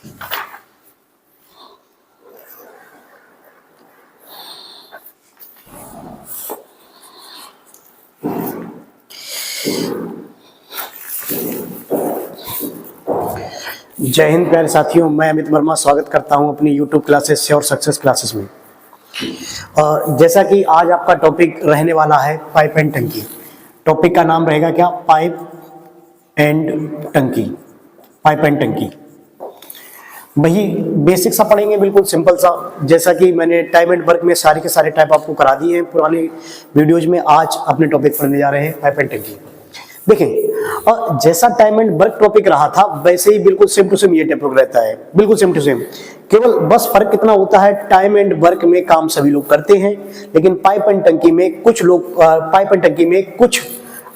जय हिंद प्यारे साथियों, मैं अमित वर्मा स्वागत करता हूं अपनी YouTube क्लासेस से और सक्सेस क्लासेस में। जैसा कि आज आपका टॉपिक रहने वाला है पाइप एंड टंकी। टॉपिक का नाम रहेगा क्या? पाइप एंड टंकी। पाइप एंड टंकी वही बेसिक सा पढ़ेंगे, बिल्कुल सिंपल सा। जैसा कि मैंने टाइम एंड वर्क में सारे के सारे टाइप आपको करा दिए हैं पुराने वीडियोज में। आज अपने टॉपिक पढ़ने जा रहे हैं पाइप एंड टंकी। देखें, और जैसा टाइम एंड वर्क टॉपिक रहा था वैसे ही बिल्कुल सेम टू सेम ये टॉपिक रहता है, बिल्कुल सेम टू सेम। केवल बस फर्क कितना होता है, टाइम एंड वर्क में काम सभी लोग करते हैं, लेकिन पाइप एंड टंकी में कुछ लोग पाइप एंड टंकी में कुछ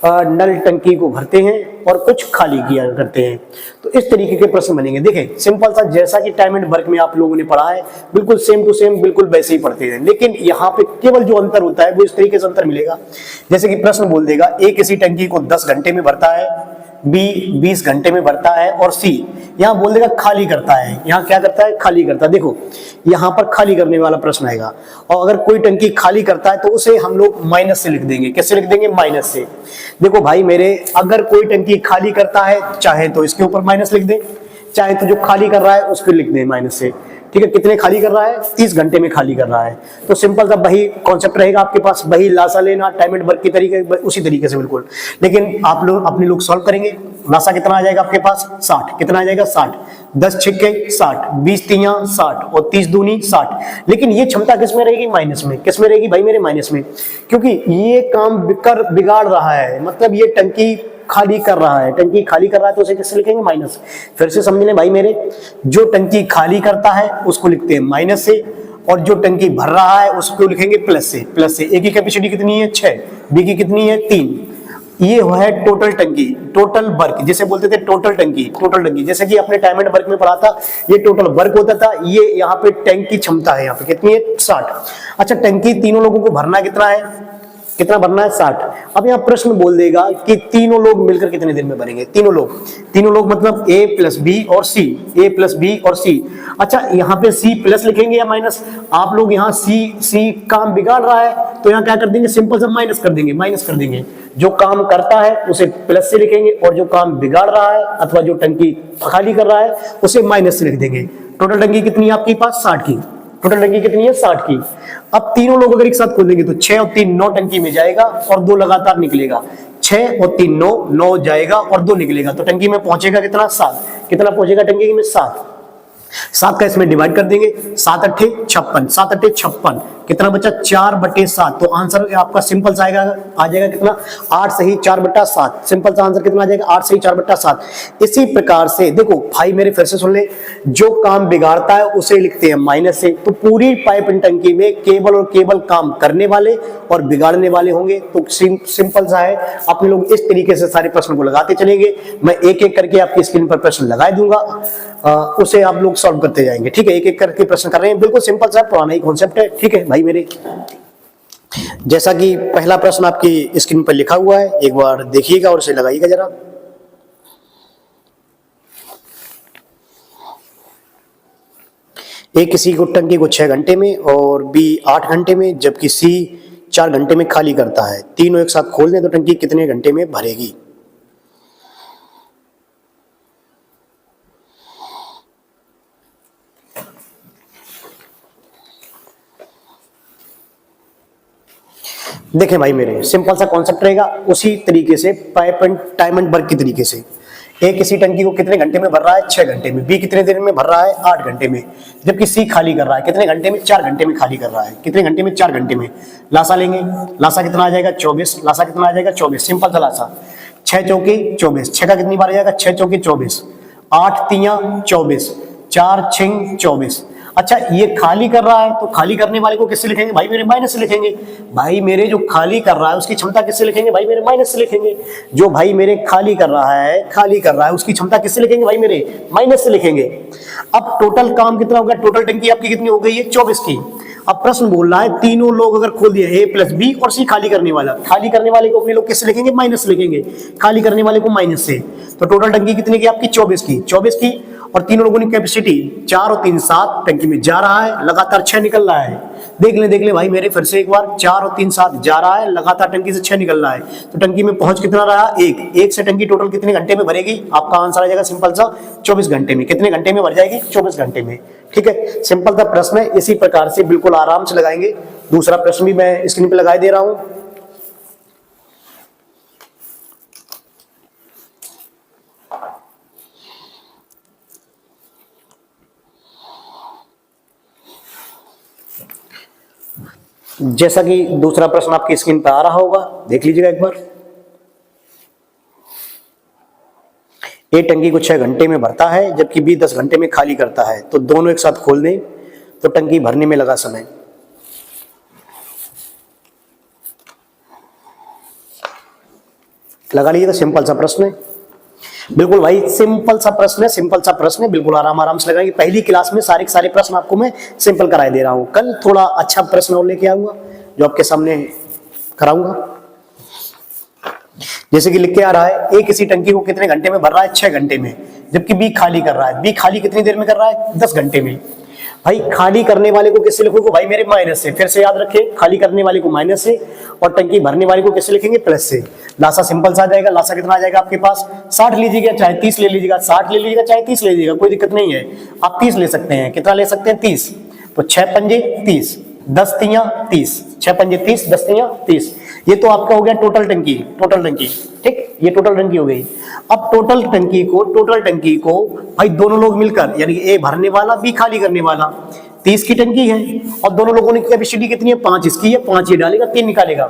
नल टंकी को भरते हैं और कुछ खाली किया करते हैं। तो इस तरीके के प्रश्न बनेंगे। देखें, सिंपल सा, जैसा कि टाइम एंड वर्क में आप लोगों ने पढ़ा है बिल्कुल सेम टू सेम, बिल्कुल वैसे ही पढ़ते हैं, लेकिन यहाँ पे केवल जो अंतर होता है वो इस तरीके से अंतर मिलेगा। जैसे कि प्रश्न बोल देगा, ए किसी टंकी को 10 घंटे में भरता है, बी 20 घंटे में भरता है और सी यहाँ बोल देगा खाली करता है। यहाँ क्या करता है? खाली करता है। देखो, यहाँ पर खाली करने वाला प्रश्न आएगा, और अगर कोई टंकी खाली करता है तो उसे हम लोग माइनस से लिख देंगे। कैसे लिख देंगे? माइनस से। देखो भाई मेरे, अगर कोई टंकी खाली करता है, चाहे तो इसके ऊपर माइनस लिख दें, चाहे तो जो खाली कर रहा है उसको लिख दें माइनस से। ठीक है, कितने खाली कर रहा है? 30 घंटे में खाली कर रहा है। तो सिंपल सा वही कॉन्सेप्ट रहेगा आपके पास, वही लासा लेना, टाइम एंड वर्क की तरीके उसी तरीके से बिल्कुल। लेकिन आप लोग अपने लोग सॉल्व करेंगे। लासा कितना आ जाएगा आपके पास? 60। कितना आ जाएगा? 60। 10 छिक्के 60, 20 तियां 60 और 30 दूनी 60। लेकिन ये क्षमता किस में रहेगी? माइनस में। किस में रहेगी भाई मेरे? माइनस में, क्योंकि ये काम बिगाड़ रहा है, मतलब ये टंकी खाली कर रहा है। टंकी खाली कर रहा है तो उसे किससे लिखेंगे? माइनस। फिर से समझ लें भाई मेरे, जो टंकी खाली करता है उसको लिखते हैं माइनस से, और जो टंकी भर रहा है उसको लिखेंगे प्लस से। प्लस से। ए की कैपेसिटी कितनी है? 6, बी की कितनी है? 3। ये है टोटल टंकी, टोटल वर्क जिसे बोलते थे टोटल टंकी। टोटल टंकी जैसे कि अपने टाइम एंड वर्क में पढ़ा था, ये टोटल वर्क होता था। ये यहाँ पे टैंक की क्षमता है, यहाँ पे कितनी है? 60। अच्छा, टंकी तीनों लोगों को भरना कितना है? कितना भरना है? 60। अब यहाँ प्रश्न बोल देगा कि तीनों लोग मिलकर कितने दिन में भरेंगे? तीनों लोग मतलब ए प्लस बी और सी, ए प्लस बी और सी। अच्छा, यहाँ पे सी प्लस लिखेंगे या माइनस? आप लोग यहाँ सी काम बिगाड़ रहा है तो यहाँ क्या कर देंगे? सिंपल सा माइनस कर देंगे, माइनस कर देंगे। जो काम करता है उसे प्लस से लिखेंगे, और जो काम बिगाड़ रहा है अथवा जो टंकी खाली कर रहा है उसे माइनस से लिख देंगे। टोटल टंकी कितनी है आपके पास? 60 की। टोटल टंकी कितनी है? 60 की। अब तीनों लोग अगर एक साथ खोलेंगे तो 6 और 3 9 टंकी में जाएगा और 2 लगातार निकलेगा। 6 और 3 9, 9 जाएगा और 2 निकलेगा, तो टंकी में पहुंचेगा कितना? 7। कितना पहुंचेगा टंकी में? 7। 7 का इसमें डिवाइड कर देंगे, 7 अट्ठे 56, 7 अट्ठे 56। कितना बचा? 4/7। तो आंसर आपका सिंपल सा आएगा, आ जाएगा कितना? 8 सही 4/7। सिंपल सा आंसर कितना आ जाएगा? 8 सही 4/7। इसी प्रकार से देखो भाई मेरे, फिर से सुन ले, जो काम बिगाड़ता है उसे लिखते हैं माइनस से। तो पूरी पाइप एंड टंकी में केवल और केवल काम करने वाले और बिगाड़ने वाले होंगे। तो सिंपल सा है, अपने लोग इस तरीके से सारे प्रश्न को लगाते चलेंगे। मैं एक एक करके आपकी स्क्रीन पर प्रश्न लगा दूंगा, उसे आप लोग सॉल्व करते जाएंगे। ठीक है, एक एक करके प्रश्न कर रहे हैं, बिल्कुल सिंपल सा पुराना ही कॉन्सेप्ट है। ठीक है भाई मेरे, जैसा कि पहला प्रश्न आपकी स्क्रीन पर लिखा हुआ है, एक बार देखिएगा और उसे लगाइएगा जरा। ए किसी को टंकी को 6 घंटे में और बी 8 घंटे में, जबकि सी 4 घंटे में खाली करता है। तीनों एक साथ खोल दें तो टंकी कितने घंटे में भरेगी? देखें भाई मेरे, सिंपल सा कॉन्सेप्ट रहेगा, उसी तरीके से pipe and time and work की तरीके से। ए किसी टंकी को कितने घंटे में भर रहा है? 6 घंटे में। बी कितने देर में भर रहा है? 8 घंटे में। जबकि सी खाली कर रहा है कितने घंटे में? 4 घंटे में खाली कर रहा है। कितने घंटे में? 4 घंटे में। लासा लेंगे, लासा कितना आ जाएगा? 24। लासा कितना आ जाएगा? 24। सिंपल सा लासा, 6 चौकी 24। 6 का कितनी बार आ जाएगा? 6 चौकी 24, 8 तियां 24, 4 छिंग 24। अच्छा, ये खाली कर रहा है तो खाली करने वाले को किससे लिखेंगे भाई मेरे? माइनस से लिखेंगे। भाई मेरे, जो खाली कर रहा है उसकी क्षमता किससे लिखेंगे भाई मेरे? माइनस से लिखेंगे। जो भाई मेरे खाली कर रहा है उसकी क्षमता किससे लिखेंगे भाई मेरे? माइनस से लिखेंगे। अब टोटल काम कितना होगा? टोटल टंकी आपकी कितनी हो गई है? 24 की। अब प्रश्न बोल रहा है तीनों लोग अगर खोल दिए, ए प्लस बी और सी खाली करने वाला, खाली करने वाले को अपने लोग किससे लिखेंगे? माइनस से लिखेंगे। खाली करने वाले को माइनस से। तो टोटल टंकी कितने की आपकी? 24 की। 24 की। और तीनों लोगों की कैपेसिटी 4 और 3 7 टंकी में जा रहा है, लगातार 6 निकल रहा है। देख ले भाई मेरे, फिर से एक बार 4 और 3 7 जा रहा है, लगातार टंकी से 6 निकल रहा है, तो टंकी में पहुंच कितना रहा, एक से टंकी टोटल कितने घंटे में भरेगी? आपका आंसर आ जाएगा सिंपल सा 24 घंटे में। कितने घंटे में भर जाएगी? 24 घंटे में। ठीक है, सिंपल सा प्रश्न है, इसी प्रकार से बिल्कुल आराम से लगाएंगे। दूसरा प्रश्न भी मैं स्क्रीन पे लगाई दे रहा हूं। जैसा कि दूसरा प्रश्न आपकी स्क्रीन पर आ रहा होगा, देख लीजिएगा एक बार। ए टंकी को 6 घंटे में भरता है जबकि बी 10 घंटे में खाली करता है, तो दोनों एक साथ खोल दें तो टंकी भरने में लगा समय। लगा लीजिएगा, सिंपल सा प्रश्न है बिल्कुल भाई, सिंपल सा प्रश्न है, सिंपल सा प्रश्न है, बिल्कुल आराम से लगाएंगे। पहली क्लास में सारे के सारे प्रश्न आपको मैं सिंपल कराए दे रहा हूं, कल थोड़ा अच्छा प्रश्न और लेके आऊंगा जो आपके सामने कराऊंगा। जैसे कि लिख के आ रहा है, ए किसी टंकी को कितने घंटे में भर रहा है? 6 घंटे में, जबकि बी खाली कर रहा है। बी खाली कितनी देर में कर रहा है? 10 घंटे में। भाई खाली करने वाले को किससे लिखोगे? भाई मेरे माइनस से। फिर से याद रखें, खाली करने वाले को माइनस से और टंकी भरने वाले को किससे लिखेंगे? प्लस से। लासा सिंपल सा आ जाएगा। लासा कितना आ जाएगा आपके पास? 60 लीजिएगा चाहे 30 ले लीजिएगा, 60 ले लीजिएगा चाहे 30 ले लीजिएगा, कोई दिक्कत नहीं है। आप 30 ले सकते हैं। कितना ले सकते हैं? 30। तो 6 पंजे 30, 10 तियां 30, 6 पंजे 30, 10 तियां 30। ये तो आपका हो गया टोटल टंकी, टोटल टंकी। ठीक, ये टोटल टंकी हो गई। अब टोटल टंकी को भाई दोनों लोग मिलकर, यानी ए भरने वाला, बी खाली करने वाला, 30 की टंकी है और दोनों लोगों की कैपेसिटी कितनी है? 5 इसकी है, 5 ये डालेगा, 3 निकालेगा।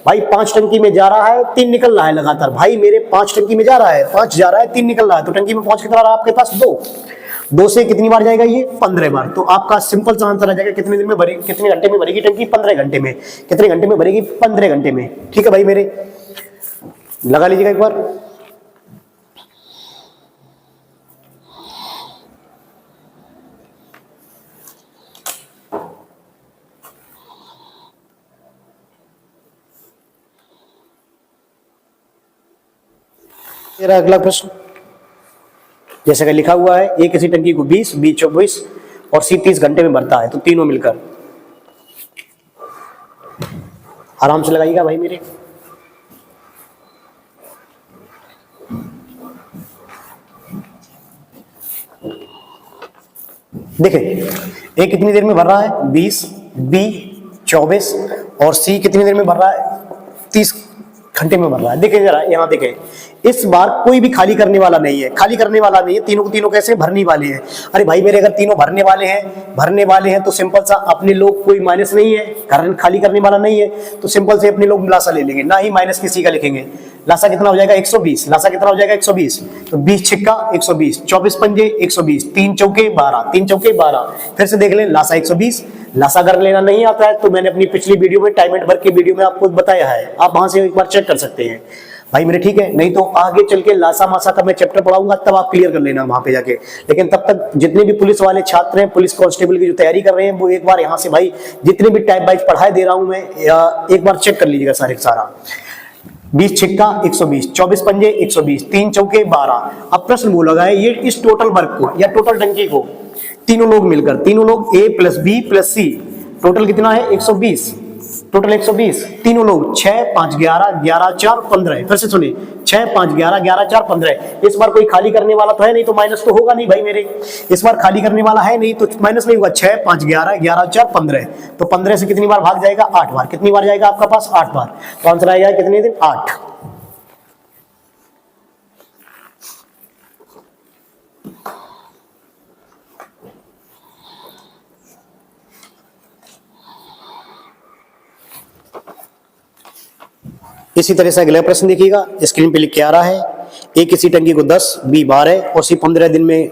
भाई 5 टंकी में जा रहा है, 3 निकल रहा है लगातार। भाई मेरे 5 टंकी में जा रहा है, 5 जा रहा है, 3 निकल रहा है, तो टंकी में पहुंच कितना रहा आपके पास? 2 से कितनी बार जाएगा ये? 15 बार। तो आपका सिंपल सा आंसर आ जाएगा, कितने दिन में भरेगी, कितने घंटे में भरेगी टंकी? 15 घंटे में। कितने घंटे में भरेगी? 15 घंटे में। ठीक है भाई मेरे, लगा लीजिएगा एक बार। मेरा अगला प्रश्न जैसे कि लिखा हुआ है, ए किसी टंकी को 20, बी 24 और सी 30 घंटे में भरता है, तो तीनों मिलकर। आराम से लगाइएगा भाई मेरे। देखें, ए कितनी देर में भर रहा है? 20, बी 24 और सी कितनी देर में भर रहा है? 30 घंटे में भर रहा है। देखें जरा, यहाँ देखें, इस बार कोई भी खाली करने वाला नहीं है, खाली करने वाला नहीं है। तीनों को तीनों कैसे भरने वाले हैं? अरे भाई मेरे, अगर तीनों भरने वाले हैं तो सिंपल सा अपने लोग, कोई माइनस नहीं है, कारण खाली करने वाला नहीं है, तो सिंपल से अपने लोग लासा ले लेंगे, ना ही माइनस किसी का लिखेंगे। लासा कितना हो जाएगा? 120। लासा कितना हो जाएगा? 120। तो 20 छिक्का 120, 24 पंजे 120, 3 चौके 12, 3 चौके 12। फिर से देख लें, लासा 120। लासा अगर लेना नहीं आता है तो मैंने अपनी पिछली वीडियो में, टाइम एंड वर्क की वीडियो में आपको बताया है, आप वहां से एक बार चेक कर सकते हैं भाई मेरे। ठीक है, नहीं तो आगे चल के लासा मासा का मैं चैप्टर पढ़ाऊंगा, तब आप क्लियर कर लेना वहां पे जाके। लेकिन तब तक जितने भी पुलिस वाले छात्र हैं, पुलिस कांस्टेबल की जो तैयारी कर रहे हैं, वो एक बार यहाँ से भाई जितने भी टाइप वाइज पढ़ाई दे रहा हूं मैं, एक बार चेक कर लीजिएगा सारे सारा। 20 छिक्का 120, 24 पंजे 120, 3 चौके 12। अब प्रश्न बोला है, ये इस टोटल वर्क को या टोटल टंकी को तीनों लोग मिलकर, तीनों लोग ए प्लस बी प्लस सी, टोटल कितना है? 120। टोटल 120, तीनों लोग 6 5 11 11 4 15। फिर से सुनिए, 6 5 11 11 4 15। इस बार कोई खाली करने वाला तो है नहीं, तो माइनस तो होगा नहीं भाई मेरे। इस बार खाली करने वाला है नहीं तो माइनस नहीं होगा। 6 5 11 11 4 15, तो 15 से कितनी बार भाग जाएगा? 8 बार। कितनी बार जाएगा आपका पास? 8 बार। तो आंसर आएगा कितने दिन? 8। इसी तरह से अगला प्रश्न देखिएगा, स्क्रीन पे लिख के आ रहा है, ए किसी टंकी को 10, बी 12 और सी 15 दिन में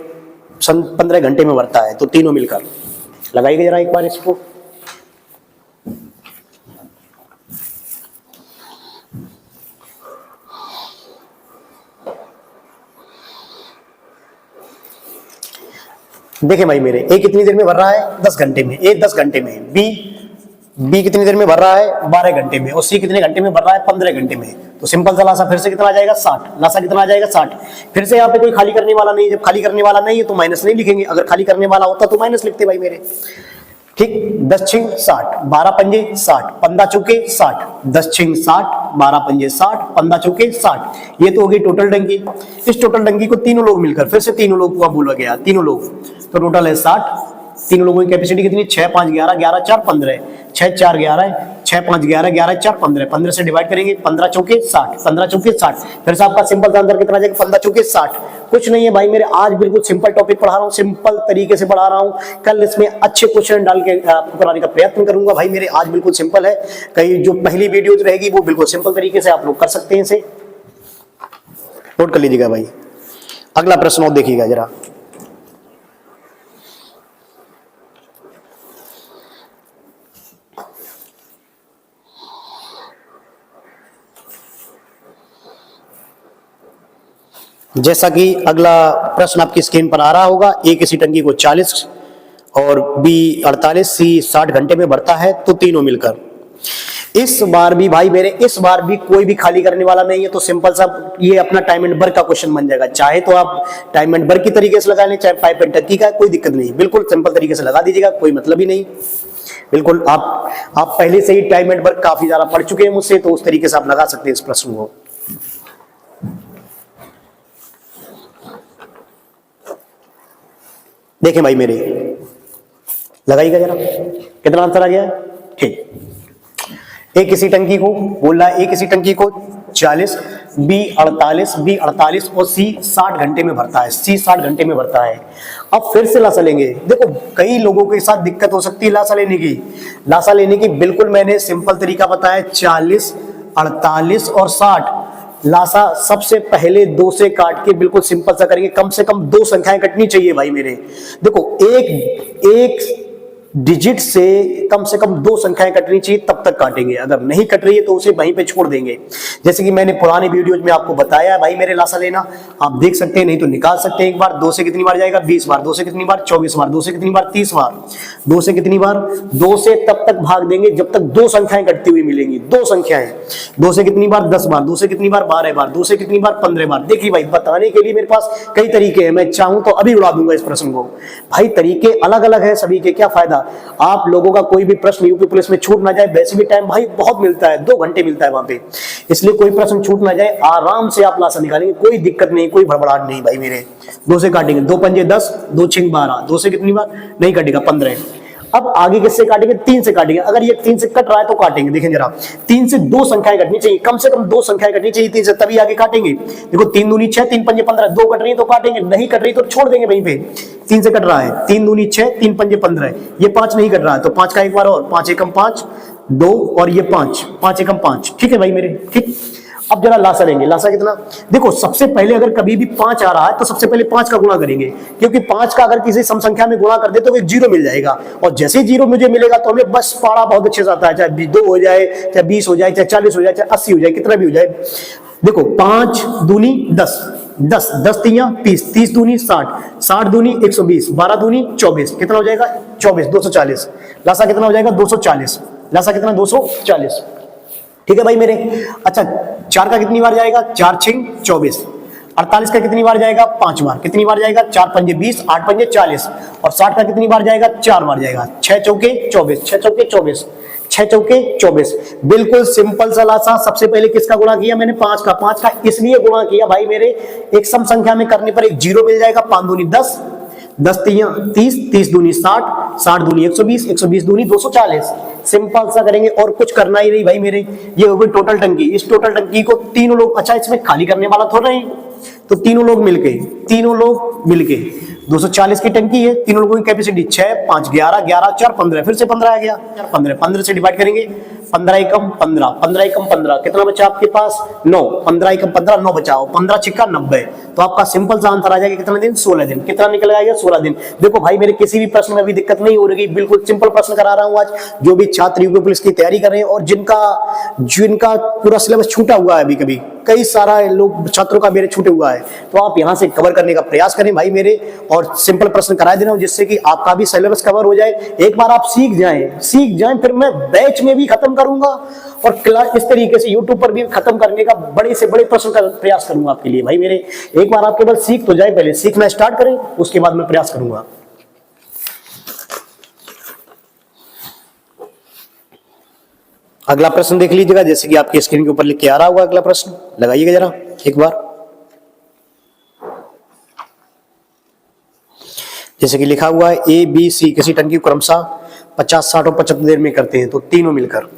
15 घंटे में भरता है, तो तीनों मिलकर। लगाइएगा जरा एक बार इसको। देखें भाई मेरे, ए कितनी देर में भर रहा है? 10 घंटे में। ए 10 घंटे में, बी बी कितनी देर में भर रहा है 12 घंटे में, और सी कितने घंटे में भर रहा है 15 घंटे में। तो सिंपल सा लासा फिर से कितना आ जाएगा 60, लासा कितना आ जाएगा 60। फिर से यहाँ पे कोई खाली करने वाला नहीं है, जब खाली करने वाला नहीं है तो माइनस नहीं लिखेंगे, अगर खाली करने वाला होता तो माइनस लिखते भाई मेरे। ठीक, 10 छिंग 60, 12 पंजे 60, 15 चौके 60, 10 छिंग 60, 12 पंजे 60, 15 चौके 60। ये तो हो गई टोटल डंकी। इस टोटल डंकी को तीनों लोग मिलकर, फिर से तीनों लोग को बोला गया, तीनों लोग, तो टोटल है 60। तीनों लोगों की कैपेसिटी कितनी, 6 5 11, 11 4 15, 6 4 11, 6 5 11, 11 4 15, 15 से डिवाइड करेंगे, 15 चौके 60, 15 चौके 60। फिर से आपका सिंपल आंसर कितना आ जाएगा 15 चौके 60। कुछ नहीं है भाई मेरे, आज बिल्कुल सिंपल टॉपिक पढ़ा रहा हूँ, सिंपल तरीके से पढ़ा रहा हूँ। कल इसमें अच्छे क्वेश्चन डाल के आपको कराने का प्रयत्न करूंगा भाई मेरे। आज बिल्कुल सिंपल है, कहीं जो पहली वीडियो रहेगी वो बिल्कुल सिंपल तरीके से आप लोग कर सकते हैं, इसे नोट कर लीजिएगा भाई। अगला प्रश्न और देखिएगा जरा, जैसा कि अगला प्रश्न आपकी स्क्रीन पर आ रहा होगा, ए किसी टंकी को 40 और बी 48, सी 60 घंटे में भरता है, तो तीनों मिलकर। इस बार भी भाई मेरे, इस बार भी कोई भी खाली करने वाला नहीं है, तो सिंपल सा ये अपना टाइम एंड वर्क का क्वेश्चन बन जाएगा। चाहे तो आप टाइम एंड वर्क की तरीके से लगा लें, चाहे पाइप एंड टंकी का, कोई दिक्कत नहीं, बिल्कुल सिंपल तरीके से लगा दीजिएगा, कोई मतलब ही नहीं। बिल्कुल आप पहले से ही टाइम एंड वर्क काफी ज्यादा पढ़ चुके हैं मुझसे, तो उस तरीके से आप लगा सकते हैं इस प्रश्न को। देखें भाई मेरे, लगाइएगा जरा, कितना आंसर आ गया। ठीक, ए किसी टंकी को बोल रहा है, ए किसी टंकी को 40, बी 48 और सी 60 घंटे में भरता है, सी 60 घंटे में भरता है। अब फिर से लासा लेंगे। देखो कई लोगों के साथ दिक्कत हो सकती है लासा लेने की, लासा लेने की बिल्कुल मैंने सिंपल तरीका बताया, 40, 48 और 60। लासा सबसे पहले 2 से काट के बिल्कुल सिंपल सा करेंगे, कम से कम 2 संख्याएं कटनी चाहिए भाई मेरे। देखो एक डिजिट से कम 2 संख्याएं कटनी चाहिए, तब तक काटेंगे, अगर नहीं कट रही है तो उसे वहीं पे छोड़ देंगे। जैसे कि मैंने पुराने वीडियोज में आपको बताया भाई मेरे, लासा लेना आप देख सकते हैं, नहीं तो निकाल सकते हैं एक बार। 2 से कितनी बार जाएगा 20 बार, 2 से कितनी बार 24 बार, 2 से कितनी बार 30 बार, 2 से कितनी बार, 2 से तब तक भाग देंगे जब तक 2 संख्याएं कटती हुई मिलेंगी, 2 संख्याएं। 2 से कितनी बार 10 बार, 2 से कितनी बार 12 बार, 2 से कितनी बार 15 बार। देखिए भाई बताने के लिए मेरे पास कई तरीके हैं, मैं चाहूं तो अभी उड़ा दूंगा इस प्रश्न को। भाई तरीके अलग अलग है सभी के, क्या फायदा आप लोगों का कोई भी प्रश्न यूपी पुलिस में छूट ना जाए। वैसे भी टाइम भाई बहुत मिलता है, 2 घंटे मिलता है वहां पे, इसलिए कोई प्रश्न छूट ना जाए, आराम से आप लासा निकालेंगे, कोई दिक्कत नहीं, कोई भड़बड़ाहट नहीं भाई मेरे। 2 से काटेंगे, 2 पंजे 10, 2 छिंग 12, 2 से कितनी बार नहीं कटेगा 15। अब आगे किससे काटेंगे, 3 से काटेंगे। अगर ये 3 से कट रहा है तो काटेंगे, देखें जरा, 3 से 2 संख्याएं कटनी चाहिए, कम से कम 2 संख्याएं कटनी चाहिए 3 से, तभी आगे काटेंगे। देखो 3 दूनी 6, 3 पंजे 15, 2 कट रही है तो काटेंगे, नहीं कट रही तो छोड़ देंगे वहीं पे। 3 से कट रहा है, 3 दूनी 6, 3 पंजे 15, ये 5 नहीं कट रहा है तो 5 का एक बार और, 5 एकम 5, 2 और ये 5, 5 एकम 5। ठीक है भाई मेरे, ठीक। अब जरा लासा लेंगे, लासा कितना, देखो सबसे पहले अगर कभी भी 5 आ रहा है तो सबसे पहले 5 का गुणा करेंगे, क्योंकि 5 का अगर किसी सम संख्या में गुणा कर दे तो 0 मिल जाएगा, और जैसे ही 0 मुझे मिलेगा तो हमें बस पारा बहुत अच्छे से आता है, चाहे 2 हो जाए, चाहे 20 हो जाए, चाहे 40 हो जाए, चाहे 80 हो जाए, कितना भी हो जाए। देखो 5 दूनी 10, 10 10 तियां 30, 30 दूनी 60, 60 दूनी 120, 12 दूनी 24, कितना हो जाएगा 24, 240। लासा कितना हो जाएगा 240, लासा कितना 240। ठीक है भाई मेरे। अच्छा 4 का कितनी बार जाएगा, 4 छिंग 24, 48 का कितनी बार जाएगा 5 बार, कितनी बार जाएगा 4 पंजे 20, 8 पंजे 40, और 60 का कितनी बार जाएगा 4 बार जाएगा, 6 चौके 24, 6 चौके 24, 6 चौके 24। बिल्कुल सिंपल सा लासा। सबसे पहले किसका गुणा किया मैंने, 5 का इसलिए गुणा किया भाई मेरे, एक सम संख्या में करने पर एक 0 मिल जाएगा, 5 दूनी 10, 10 तियां 30, 30 दूनी 60, 60 दूनी 120, 120 दूनी 240। सिंपल सा करेंगे और कुछ करना ही नहीं भाई मेरे। ये हो गई टोटल टंकी। इस टोटल टंकी को तीनों लोग, अच्छा इसमें खाली करने वाला थोड़ा नहीं, तो तीनों लोग मिलके 240 की टंकी है, तीनों लोगों की कैपेसिटी 6 5 11 11 4 15, फिर से 15 आ गया, 15 से डिवाइड करेंगे, 15 एकम 15, 15 एकम 15, कितना बचा आपके पास 9, 15 एकम 15, 9 बचाओ, 15 छिक्का 90। तो आपका सिंपल सा आंसर आ जाएगा कितना दिन, 16 दिन। कितना निकल आएगा 16 दिन। देखो भाई मेरे किसी भी प्रश्न में अभी दिक्कत नहीं हो रही, बिल्कुल सिंपल प्रश्न करा रहा हूं आज। जो भी छात्र यूपी पुलिस की तैयारी कर रहे हैं और जिनका पूरा सिलेबस छूटा हुआ है अभी कभी कई सारा लोग छात्रों का मेरे छूटे हुआ है, तो आप यहाँ से कवर करने का प्रयास करें भाई मेरे, और सिंपल प्रश्न करा दे रहा हूँ जिससे कि आपका भी सिलेबस कवर हो जाए। एक बार आप सीख जाएं, फिर मैं बैच में भी खत्म करूंगा और क्लास इस तरीके से यूट्यूब पर भी खत्म करने का बड़े से बड़े प्रश्न का प्रयास करूंगा आपके लिए भाई मेरे। एक बार आप केवल सीख तो जाए, पहले सीखना स्टार्ट करें, उसके बाद मैं प्रयास करूंगा। अगला प्रश्न देख लीजिएगा, जैसे कि आपकी स्क्रीन के ऊपर लिख के आ रहा होगा। अगला प्रश्न लगाइएगा जरा एक बार, जैसे कि लिखा हुआ है ए बी सी किसी टंकी को क्रमशः 50, 60 और 75 देर में करते हैं, तो तीनों मिलकर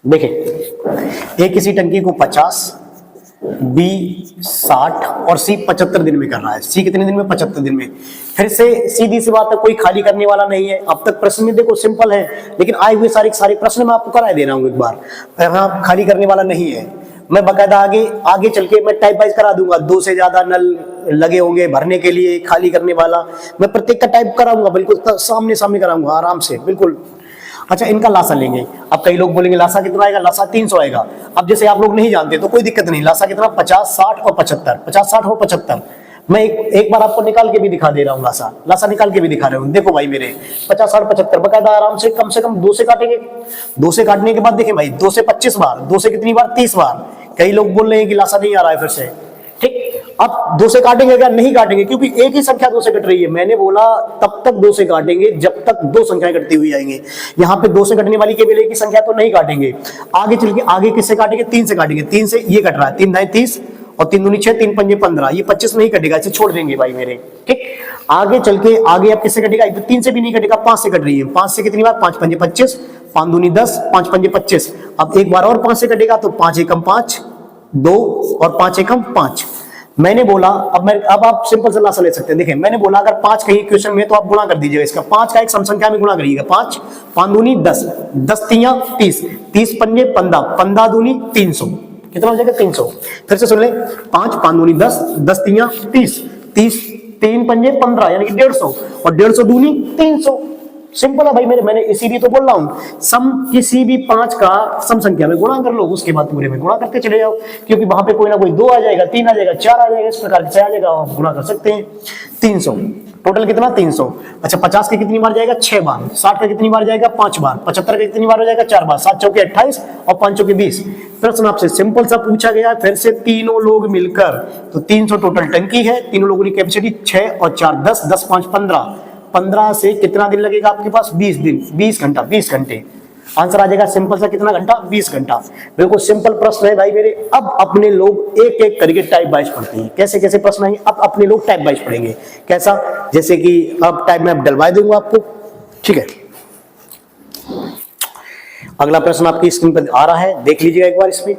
देखें, ए किसी टंकी को 50, बी 60 और सी 75 दिन में कर रहा है। सी कितने दिन में? 75 दिन में। फिर से सीधी सी बात है, कोई खाली करने वाला नहीं है। अब तक प्रश्न में देखो सिंपल है, लेकिन आए हुए सारे प्रश्न मैं आपको कराए दे रहा हूं एक बार। यहाँ खाली करने वाला नहीं है। मैं बकायदा आगे चल के मैं टाइप वाइज करा दूंगा। 2 से ज्यादा नल लगे होंगे भरने के लिए, खाली करने वाला, मैं प्रत्येक का टाइप कराऊंगा, बिल्कुल सामने कराऊंगा आराम से, बिल्कुल। अच्छा, इनका लासा लेंगे। अब कई लोग बोलेंगे लासा कितना आएगा? लासा 300 आएगा। अब जैसे आप लोग नहीं जानते तो कोई दिक्कत नहीं, लासा कितना? 50, 60 और 75, 50, 60 और 75। मैं एक बार आपको निकाल के भी दिखा दे रहा हूँ, लासा निकाल के भी दिखा रहा हूँ। देखो भाई मेरे 50, 60, 75 बकायदा आराम से कम 2 से काटेंगे। 2 से काटने के बाद देखें भाई, 2 से 25 बार, 2 से कितनी बार? 30 बार। कई लोग बोल रहे हैं कि लासा नहीं आ रहा है फिर से, ठीक। अब 2 से काटेंगे क्या? नहीं काटेंगे, क्योंकि एक ही संख्या 2 से कट रही है। मैंने बोला तब तक 2 से काटेंगे जब तक 2 संख्याएं कटती हुई आएंगे। यहाँ पे 2 से कटने वाली केवल एक ही संख्या, तो नहीं काटेंगे। आगे चल के आगे किससे काटेंगे? 3 से काटेंगे। 3 से ये कट रहा है, 3 दाएं 30 और 3 दूनी 6, 3 पंजे 15, ये 25 नहीं कटेगा, इसे छोड़ देंगे भाई मेरे, ठीक। आगे चल के आगे अब किससे कटेगा? 3 से भी नहीं कटेगा, 5 से कट रही है। 5 से कितनी बार? 5 पंजे 25, 5 दूनी 10, 5 पंजे 25। अब एक बार और 5 से कटेगा, तो 5 एकम 5, 2 और 5 एकम 5। मैंने बोला, अब आप सिंपल से लासा ले सकते हैं। देखिए, मैंने बोला अगर 5 कहीं क्वेश्चन में, तो आप गुणा कर दीजिएगा इसका। 5 का एक सम संख्या में गुणा करिएगा। 5 5 दूनी 10, 10 तियां 30, 30 पंजे 15, 15 दूनी 300, कितना हो जाएगा? 300। फिर से सुन ले, 5 5 दूनी 10, 10 तियां 30, 30 3 पंजे 15 यानी कि 150, और 150 दूनी 300। सिंपल है भाई मेरे, मैंने इसीलिए तो बोल रहा हूं, सम किसी भी 5 का सम संख्या में गुणा कर लो, उसके बाद पूरे में गुणा करते चले जाओ, क्योंकि वहां पे कोई ना कोई 2 आ जाएगा, 3 आ जाएगा, 4 आ जाएगा, इस प्रकार से आ जाएगा, आप गुणा कर सकते हैं। 300 टोटल कितना? 300। अच्छा, 50 के कितनी बार जाएगा? 6 बार। 60 का कितनी बार जाएगा? 5 बार। 75 का कितनी बार हो जाएगा? 4 बार। 7 चौके 28 और 5 चौके 20। प्रश्न आपसे सिंपल सा पूछा गया, फिर से तीनों लोग मिलकर, तो 300 टोटल टंकी है, तीनों लोगों की कैपेसिटी 6 और 4 10, 10 5 15, 15 से कितना दिन लगेगा आपके पास? 20 दिन, 20 घंटा, 20 घंटे। आंसर आ जाएगा सिंपल सा, कितना घंटा? 20 घंटा। बिल्कुल सिंपल प्रश्न है भाई मेरे। अब अपने लोग एक एक करके टाइप वाइज पढ़ते हैं। कैसे कैसे प्रश्न आएंगे? अब अपने लोग टाइप वाइज पढ़ेंगे। कैसा? जैसे कि अब टाइप में डलवा दूंगा आपको, ठीक है। अगला प्रश्न आपकी स्क्रीन पर आ रहा है, देख लीजिएगा एक बार। इसमें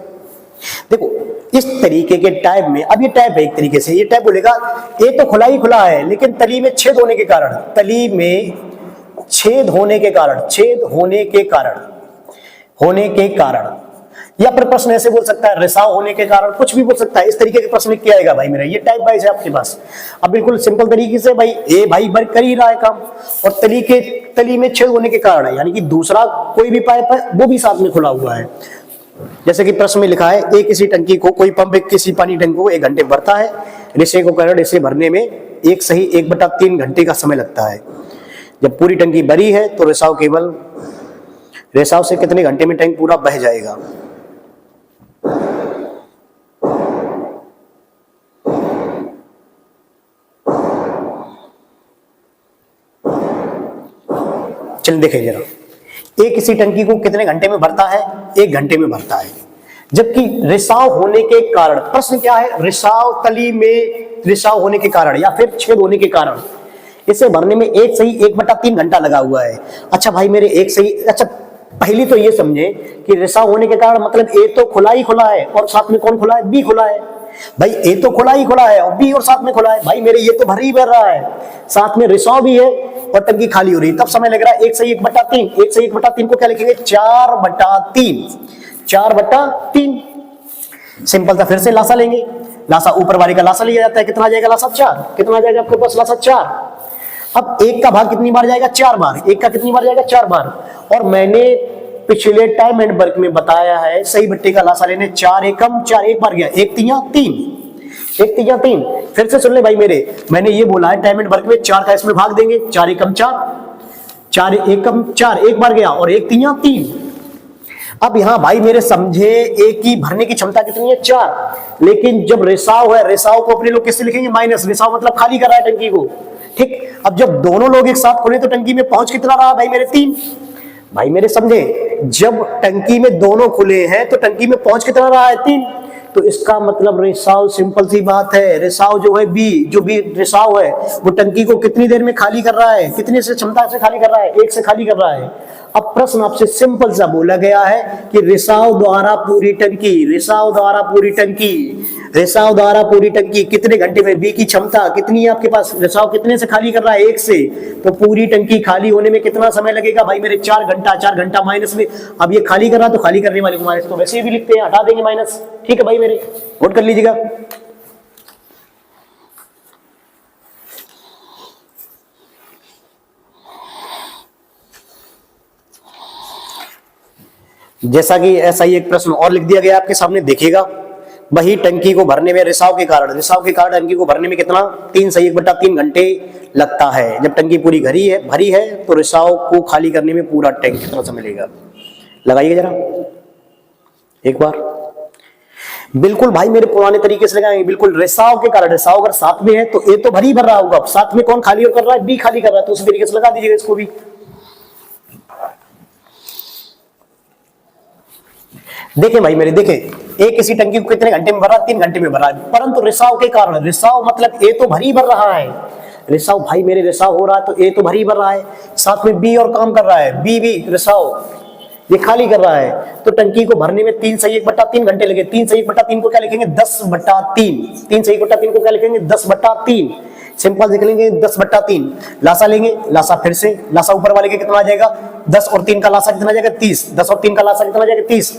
देखो, इस तरीके के टैब में, अब ये टैब है एक तरीके से, ये टैब बोलेगा ये तो खुला ही खुला है, लेकिन तली में छेद होने के कारण, तली में छेद होने के कारण, या फिर प्रश्न ऐसे बोल सकता है रिसाव होने के कारण, कुछ भी बोल सकता है। इस तरीके के प्रश्न क्या आएगा भाई मेरा? ये टाइप वाइज है आपके पास। अब बिल्कुल सिंपल तरीके से भाई, ए भाई बर कर ही रहा है काम, और तली में छेद होने के कारण है, यानी कि दूसरा कोई भी पाइप है वो भी साथ में खुला हुआ है। जैसे कि प्रश्न में लिखा है, एक किसी टंकी को, कोई पंप किसी पानी टंकी को 1 घंटे भरता है, रिसे को कारण इसे भरने में 1/3 घंटे का समय लगता है। जब पूरी टंकी भरी है तो रिसाव से कितने घंटे में टैंक पूरा बह जाएगा? चलिए देखें जरा, एक किसी टंकी को कितने घंटे में भरता है? 1 घंटे में भरता है। जबकि रिसाव होने के कारण, प्रश्न क्या है? रिसाव, तली में रिसाव होने के कारण या फिर छेद होने के कारण इसे भरने में 1/3 घंटा लगा हुआ है। अच्छा भाई मेरे, अच्छा पहली तो ये समझे कि रिसाव होने के कारण मतलब ए तो खुला ही खुला है, और साथ में कौन खुला है? बी खुला है। भाई ए तो खुला ही खुला है और बी और साथ में खुला है। भाई मेरे ये तो भर ही भर रहा है, साथ में रिसाव भी है और टंकी खाली हो रही है, तब समय लग रहा है 1/1/3। 1/1/3 को क्या लिखेंगे? 4/3। 4/3। सिंपल सा फिर से लासा लेंगे। लासा ऊपर वाले का लासा लिया जाता है, कितना आ जाएगा? लासा 4। कितना आ जाएगा आपके पास? लासा 4। अब 1 का भाग कितनी बार जाएगा? 4 बार। 1 का कितनी बार जाएगा? 4 बार। और मैंने पिछले टाइम एंड वर्क में बताया है सही बट्टे का लासा लेने 4 एकम 4, 1 बार गया 1 3 3। 1 3 3। फिर से सुन ले भाई मेरे, मैंने ये बोला है टाइम एंड वर्क में 4 का इसमें भाग देंगे, 4 एकम 4, 4 एकम 4, 1 बार गया और 1 3 3। अब यहां भाई मेरे समझे, एक की भरने की क्षमता कितनी है? 4। लेकिन जब रिसाव है, रिसाव को अपने लोग किससे लिखेंगे? माइनस। रिसाव मतलब खाली कर रहा है टंकी को, ठीक। अब जब दोनों लोग एक साथ खोले तो टंकी में पहुंच कितना रहा भाई मेरे? 3। भाई मेरे समझे, जब टंकी में दोनों खुले हैं तो टंकी में पहुंच कितना रहा है? 3। तो इसका मतलब रिसाव, सिंपल सी बात है, रिसाव जो है बी, जो भी रिसाव है वो टंकी को कितनी देर में खाली कर रहा है? कितने से क्षमता से खाली कर रहा है? 1 से खाली कर रहा है। अब प्रश्न आपसे सिंपल सा बोला गया है कि रिसाव द्वारा पूरी टंकी, रिसाव द्वारा पूरी टंकी, रिसाव द्वारा पूरी टंकी कितने घंटे में? बी की क्षमता कितनी है आपके पास? रिसाव कितने से खाली कर रहा है? 1 से। तो पूरी टंकी खाली होने में कितना समय लगेगा भाई मेरे? 4 घंटा। 4 घंटा माइनस में, अब ये खाली कर रहा तो खाली करने वाले को माइनस, तो वैसे भी लिखते हैं, हटा देंगे माइनस। ठीक है भाई मेरे, नोट कर लीजिएगा। जैसा कि ऐसा ही एक प्रश्न और लिख दिया गया आपके सामने, देखिएगा। वही टंकी को भरने में रिसाव के कारण टंकी को भरने में कितना? 3 से 1/3 घंटे लगता है। जब टंकी पूरी भरी है तो रिसाव को खाली करने में पूरा टैंक कितना समय लगेगा? लगाइएगा जरा एक बार। बिल्कुल भाई मेरे पुराने तरीके से लगाएंगे, बिल्कुल रिसाव के कारण। रिसाव अगर साथ में है तो ए तो भरी भर रहा होगा, साथ में कौन खाली और कर रहा है? बी खाली कर रहा है, तो उसी तरीके से लगा दीजिएगा इसको भी। देखें भाई मेरे, देखें, एक किसी टंकी को कितने घंटे में भरा? 3 घंटे में भरा है, परंतु रिसाव के कारण, रिसाव मतलब ए तो भरी भर रहा है, रिसाव भाई मेरे रिसाव हो रहा है तो ए तो भरी भर रहा है, साथ में बी और काम कर रहा है, बी भी रिसाव ये खाली कर रहा है, तो टंकी को भरने में 3 से 1/3 घंटे लगे। 3 से 1/3 को क्या लिखेंगे? 10/3। 3 से 1/3 को क्या लिखेंगे? 10/3। सिंपल लिख लेंगे 10/3। लासा लेंगे, लासा फिर से, लासा ऊपर वाले के कितना आ जाएगा? 10 और 3 का लासा कितना आ जाएगा? 30। 10 और 3 का लासा कितना आ जाएगा? 30।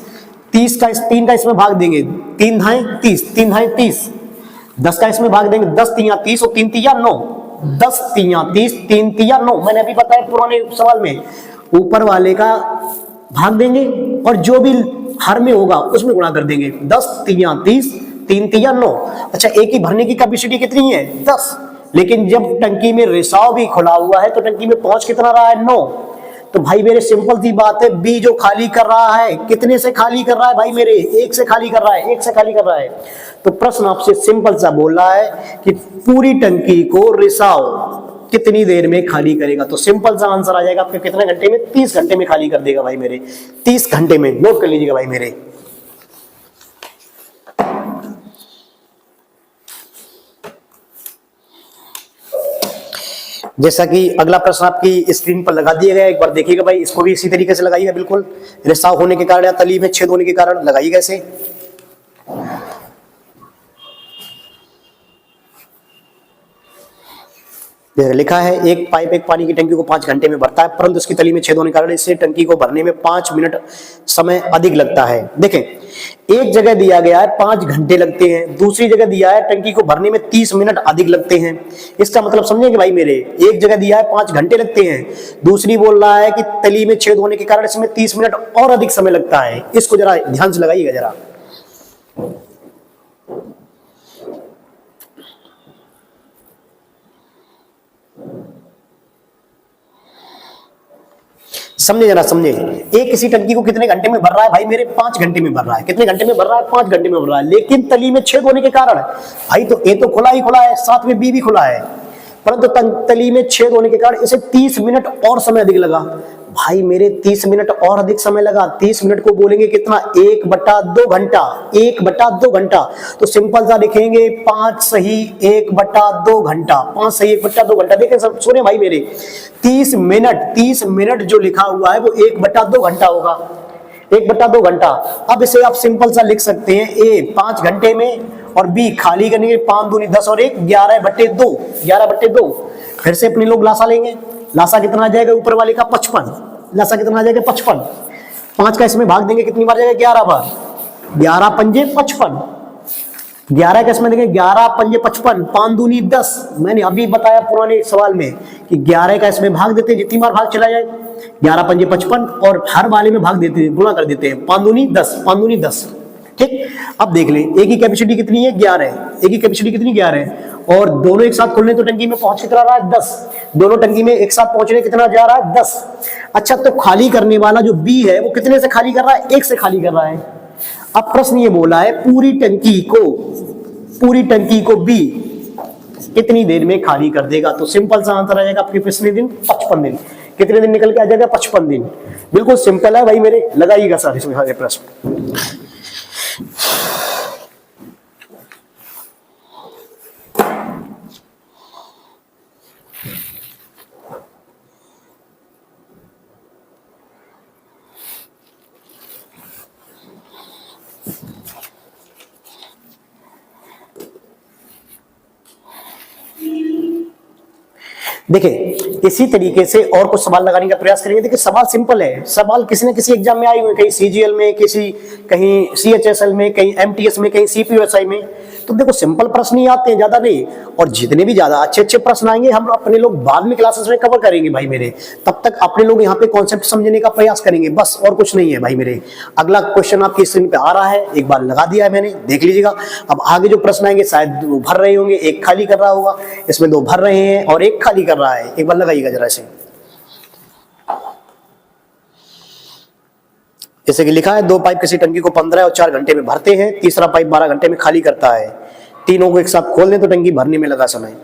30 का 3 का इसमें भाग देंगे, 3 धाए 30, 3 धाए 30। 10 का इसमें भाग देंगे, 10 3 30 और 3 3 9। 10 3 30, 3 3 9। मैंने अभी बताया पुराने सवाल में, ऊपर वाले का भाग देंगे और जो भी हर में होगा उसमें गुणा कर देंगे। 10 3 30, 3 3 9। अच्छा, एक ही भरने की कैपेसिटी कितनी है? 10। लेकिन जब टंकी में रिसाव भी खुला हुआ है तो टंकी में पहुंच कितना रहा है? 9। तो भाई मेरे सिंपल सी बात है, बी जो खाली कर रहा है कितने से खाली कर रहा है भाई मेरे? 1 से खाली कर रहा है, 1 से खाली कर रहा है। तो प्रश्न आपसे सिंपल सा बोल रहा है कि पूरी टंकी को रिसाव कितनी देर में खाली करेगा? तो सिंपल सा आंसर आ जाएगा आपके कितने घंटे में? 30 घंटे में खाली कर देगा भाई मेरे, 30 घंटे में। नोट कर लीजिएगा भाई मेरे। जैसा कि अगला प्रश्न आपकी स्क्रीन पर लगा दिया गया, एक बार देखिएगा भाई, इसको भी इसी तरीके से लगाइएगा। बिल्कुल रिसाव होने के कारण या तली में छेद होने के कारण लगाइएगा इसे। लिखा है एक पाइप एक पानी की टंकी को 5 घंटे में भरता है, परंतु उसकी तली में छेद होने के कारण इससे टंकी को भरने में 5 मिनट समय अधिक लगता है। देखें, एक जगह दिया गया है 5 घंटे लगते हैं, दूसरी जगह दिया है टंकी को भरने में 30 मिनट अधिक लगते हैं। इसका मतलब समझेंगे भाई मेरे, एक जगह दिया है 5 घंटे लगते हैं, दूसरी बोल रहा है कि तली में छेद होने के कारण इसमें 30 मिनट और अधिक समय लगता है। इसको जरा ध्यान से लगाइएगा जरा। समझे जरा, समझे। एक किसी टंकी को कितने घंटे में भर रहा है भाई मेरे? 5 घंटे में भर रहा है। कितने घंटे में भर रहा है? 5 घंटे में भर रहा है। लेकिन तली में छेद होने के कारण भाई तो ए तो खुला ही खुला है, साथ में बी भी खुला है, परंतु तली में छेद होने के कारण इसे 30 मिनट और समय अधिक लगा। भाई मेरे 30 मिनट और अधिक समय लगा। 30 मिनट को बोलेंगे कितना? 1/2 घंटा। 1/2 घंटा। तो सिंपल सा लिखेंगे 5 सही 1/2 घंटा। 5 सही 1/2 घंटा। देखें सब सुने भाई मेरे, 30 मिनट जो लिखा हुआ है वो 1/2 घंटा होगा। 1/2 घंटा। अब इसे आप सिंपल सा लिख सकते हैं, ए 5 घंटे में और बी खाली करने के 5 दूनी 10 और 1 11/2। 11/2। फिर से अपने लोग लासा लेंगे, लासा कितना आ जाएगा ऊपर वाले का 55, लासा कितना आ जाएगा 55, 5 का इसमें भाग देंगे कितनी बार जाएगा 11 बार, 11 पंजे 55, 11 का इसमें देंगे 11 पंजे 55, 5 दूनी 10, मैंने अभी बताया पुराने सवाल में कि 11 का इसमें भाग देते हैं जितनी बार भाग चला जाए, 11 पंजे 55 और हर वाले में भाग देते हैं, गुणा कर देते हैं, 5 दूनी 10, 5 दूनी 10। ठीक, अब देख ले एक ही कैपेसिटी कितनी है 11 है, एक ही कैपेसिटी कितनी 11 है, और दोनों एक साथ खोलने तो टंकी में पहुंच कितना रहा है 10, दोनों टंकी में एक साथ पहुंचने कितना जा रहा है 10। अच्छा तो खाली करने वाला जो बी है वो कितने से खाली कर रहा है, 1 से खाली कर रहा है। अब प्रश्न ये बोला है पूरी टंकी को बी कितनी देर में खाली कर देगा, तो सिंपल सा आंसर आ जाएगा आपके कितने दिन, 55 दिन। कितने दिन निकल के आ जाएगा 55 दिन। बिल्कुल सिंपल है भाई मेरे, लगाइएगा सर इसमें सारे प्रश्न। देखिए इसी तरीके से और कुछ सवाल लगाने का प्रयास करेंगे। देखिए सवाल सिंपल है, सवाल किसी न किसी एग्जाम में आए हुए, कहीं सीजीएल में, कहीं सीएचएसएल में, कहीं एमटीएस में, कहीं सीपीयूएसआई में। तो देखो सिंपल प्रश्न ही आते हैं, ज्यादा नहीं। और जितने भी ज्यादा अच्छे अच्छे प्रश्न आएंगे हम अपने लोग बाद में क्लासेस में कवर करेंगे भाई मेरे। तब तक अपने लोग यहाँ पे कॉन्सेप्ट समझने का प्रयास करेंगे, बस और कुछ नहीं है भाई मेरे। अगला क्वेश्चन आपकी स्क्रीन पे आ रहा है, एक बार लगा दिया है मैंने, देख लीजिएगा। अब आगे जो प्रश्न आएंगे शायद दो भर रहे होंगे, एक खाली कर रहा होगा, इसमें 2 भर रहे हैं और 1 खाली कर रहा है। एक बार लगाइएगा जरा से। जैसे कि लिखा है 2 पाइप किसी टंकी को 15 और 4 घंटे में भरते हैं, तीसरा पाइप 12 घंटे में खाली करता है। तीनों को एक साथ खोल दें तो टंकी भरने में लगा समय।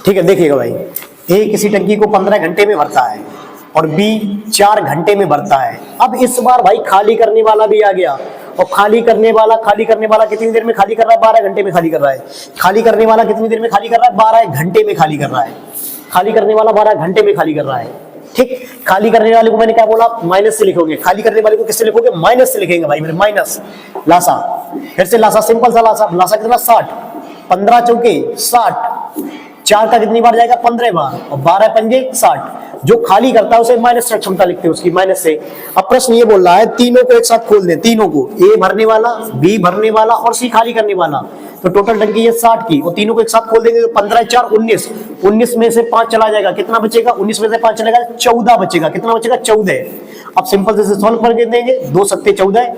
ठीक है, देखिएगा भाई, ए किसी टंकी को 15 घंटे में भरता है और बी 4 घंटे में भरता है। अब इस बार भाई खाली करने वाला भी आ गया, और खाली करने वाला कितनी देर में खाली कर रहा है, 12 घंटे में खाली कर रहा है। खाली करने वाला कितनी देर में खाली कर रहा है, 12 घंटे में खाली कर रहा है। खाली करने वाला 12 घंटे में खाली कर रहा है। ठीक, खाली करने वाले को मैंने क्या बोला, माइनस से लिखोगे। खाली करने वाले को किससे लिखोगे, माइनस से लिखेंगे भाई मेरे, माइनस। लासा, फिर से लासा, सिंपल सा लासा। लासा कितना, 60, 15 चौके 60, 4 का कितनी बार जाएगा, 15 बार, और 12 पंजे 60। जो खाली करता है उसे माइनस से क्षमता लिखते हैं उसकी, माइनस से। अब प्रश्न ये बोल रहा है तीनों को एक साथ खोल दें, तीनों को, ए भरने वाला, बी भरने वाला और सी खाली करने वाला। तो टोटल टंकी ये 60 की, और तीनों को एक साथ खोल देंगे तो 15 4 19, 19 में से 5 चला जाएगा, कितना बचेगा, 19 में से 5 चलेगा 14 बचेगा। कितना बचेगा, 14। अब सिंपल से सॉल्व कर देंगे, 2 सत्ते 14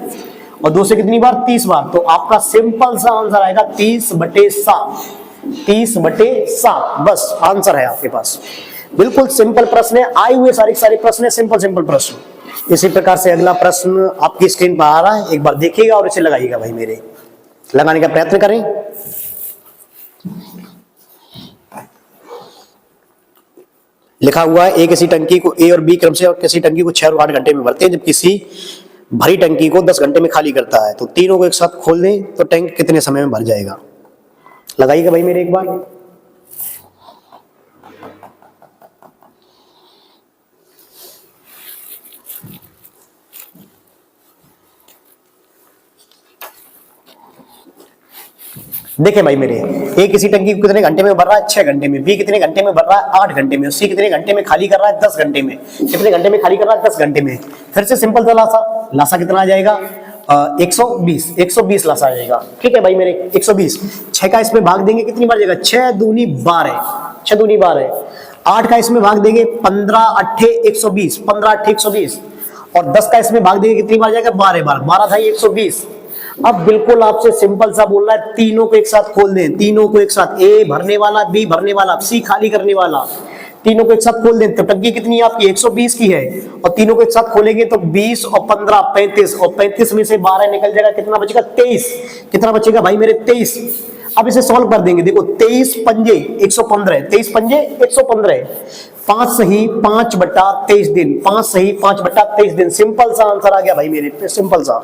और 2 से कितनी बार, 30 बार। तो आपका सिंपल सा आंसर आएगा 30/7, 30/7, बस आंसर है आपके पास। बिल्कुल सिंपल प्रश्न है, आए हुए सारे प्रश्न है, सिंपल प्रश्न। इसी प्रकार से अगला प्रश्न आपकी स्क्रीन पर आ रहा है, एक बार देखिएगा और इसे लगाइएगा भाई मेरे, लगाने का प्रयत्न करें। लिखा हुआ है ए किसी टंकी को, ए और बी क्रम से, और किसी टंकी को 6 और 8 घंटे में भरते हैं, जब किसी भरी टंकी को 10 घंटे में खाली करता है। तो तीनों को एक साथ खोल दें तो टैंक कितने समय में भर जाएगा। लगाइएगा भाई मेरे एक बार। देखें भाई मेरे, ए किसी टंकी को कितने घंटे में भर रहा है, 6 घंटे में। बी कितने घंटे में भर रहा है, 8 घंटे में। सी कितने घंटे में खाली कर रहा है, 10 घंटे में। कितने घंटे में खाली कर रहा है, 10 घंटे में। फिर से सिंपल सा लासा, लासा कितना आ जाएगा, 120 लासा आ जाएगा। ठीक है भाई मेरे, 120। 6 का इसमें भाग देंगे कितनी बार जाएगा, 6 दूनी 12, 6 दूनी 12। 8 का इसमें भाग देंगे 15 8 120, 15 8 120। और 10 का इसमें भाग देंगे कितनी बार जाएगा, 12 बार, 12 था 120। अब बिल्कुल आपसे सिंपल सा बोल रहा है तीनों को एक साथ खोल दें, तीनों को एक साथ, ए भरने वाला, बी भरने वाला, सी खाली करने वाला, तीनों को एक साथ खोल दें। तो टंकी कितनी है आपकी, 120 की है, और तीनों को एक साथ खोलेंगे तो 20 और 15 35, और 35 में से 12 निकल जाएगा, कितना बचेगा, 23। कितना बचेगा भाई मेरे, 23। अब इसे सॉल्व कर देंगे, देखो 23 पंजे 115, 23 पंजे 115, 5 सही 5/23 दिन, 5 सही 5/23 दिन। सिंपल सा आंसर आ गया भाई मेरे, सिंपल सा।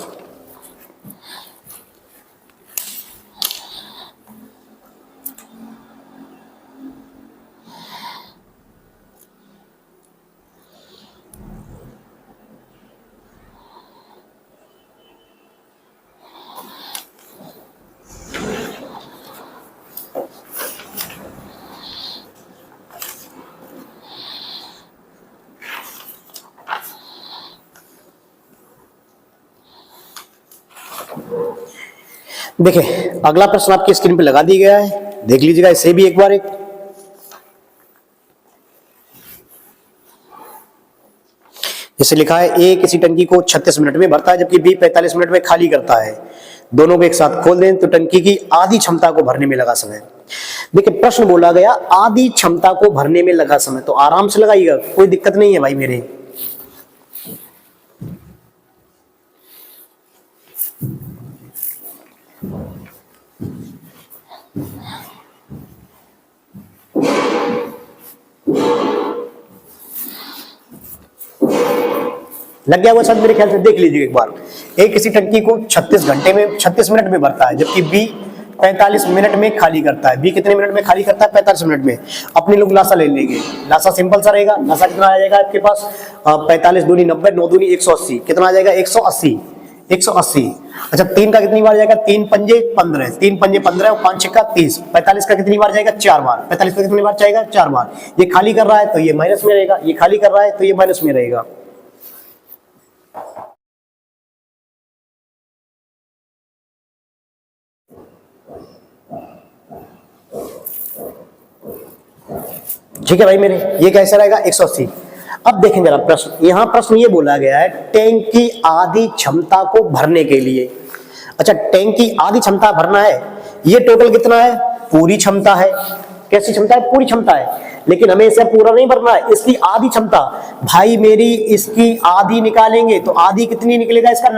देखिए अगला प्रश्न आपकी स्क्रीन पे लगा दिया गया है, देख लीजिएगा इसे भी एक बार। जैसे लिखा है ए किसी टंकी को 36 मिनट में भरता है जबकि बी 45 मिनट में खाली करता है। दोनों को एक साथ खोल दें तो टंकी की आधी क्षमता को भरने में लगा समय। देखिए प्रश्न बोला गया आधी क्षमता को भरने में लगा समय, तो आराम से लगाइएगा, कोई दिक्कत नहीं है भाई मेरे। लग गया वो सब मेरे ख्याल से, देख लीजिए एक बार। ए किसी टंकी को 36 मिनट में भरता है जबकि बी 45 मिनट में खाली करता है। बी कितने मिनट में खाली करता है? 45 मिनट में। अपने लोग लासा ले लेंगे, लासा सिंपल सा रहेगा। लासा कितना आ जाएगा आपके पास? 45 दूनी 90, 9 दूनी 180, कितना आ जाएगा? 180। अच्छा 3 का कितनी बार जाएगा? 3 पंजे 15, 3 पंजे 15 और 5 छक्का 30। 45 का कितनी बार जाएगा? 4 बार। 45 का कितनी बार जाएगा? 4 बार। ये खाली कर रहा है तो ये माइनस में रहेगा, ये खाली कर रहा है तो ये माइनस में रहेगा। ठीक है भाई मेरे, ये कैसा रहेगा? 180। अब देखें जरा प्रश्न, यहां प्रश्न ये बोला गया है टैंक की आधी क्षमता को भरने के लिए। अच्छा टैंक की आधी क्षमता भरना है, ये टोटल कितना है? पूरी क्षमता है। कैसी क्षमता है? पूरी क्षमता है। लेकिन हमें इसे पूरा नहीं भरना है, इसकी आधी क्षमता। भाई मेरी इसकी आधी निकालेंगे तो आधी कितनी निकलेगा? इसका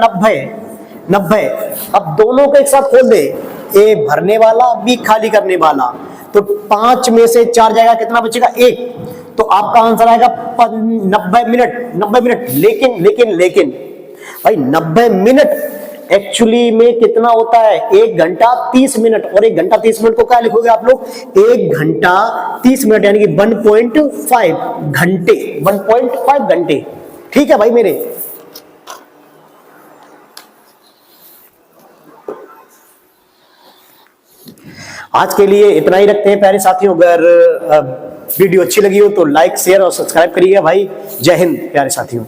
90। अब दोनों को एक साथ खोल दे, ए भरने वाला बी खाली करने वाला, तो 5 में से 4 जाएगा, कितना बचेगा? 1। तो आपका आंसर आएगा 90 मिनट। लेकिन भाई 90 मिनट एक्चुअली में कितना होता है? 1 घंटा 30 मिनट। और 1 घंटा 30 मिनट को क्या लिखोगे आप लोग? 1 घंटा 30 मिनट यानी कि 1.5 घंटे। 1.5 घंटे। ठीक है भाई मेरे। आज के लिए इतना ही रखते हैं प्यारे साथियों। अगर वीडियो अच्छी लगी हो तो लाइक शेयर और सब्सक्राइब करिएगा भाई। जय हिंद प्यारे साथियों।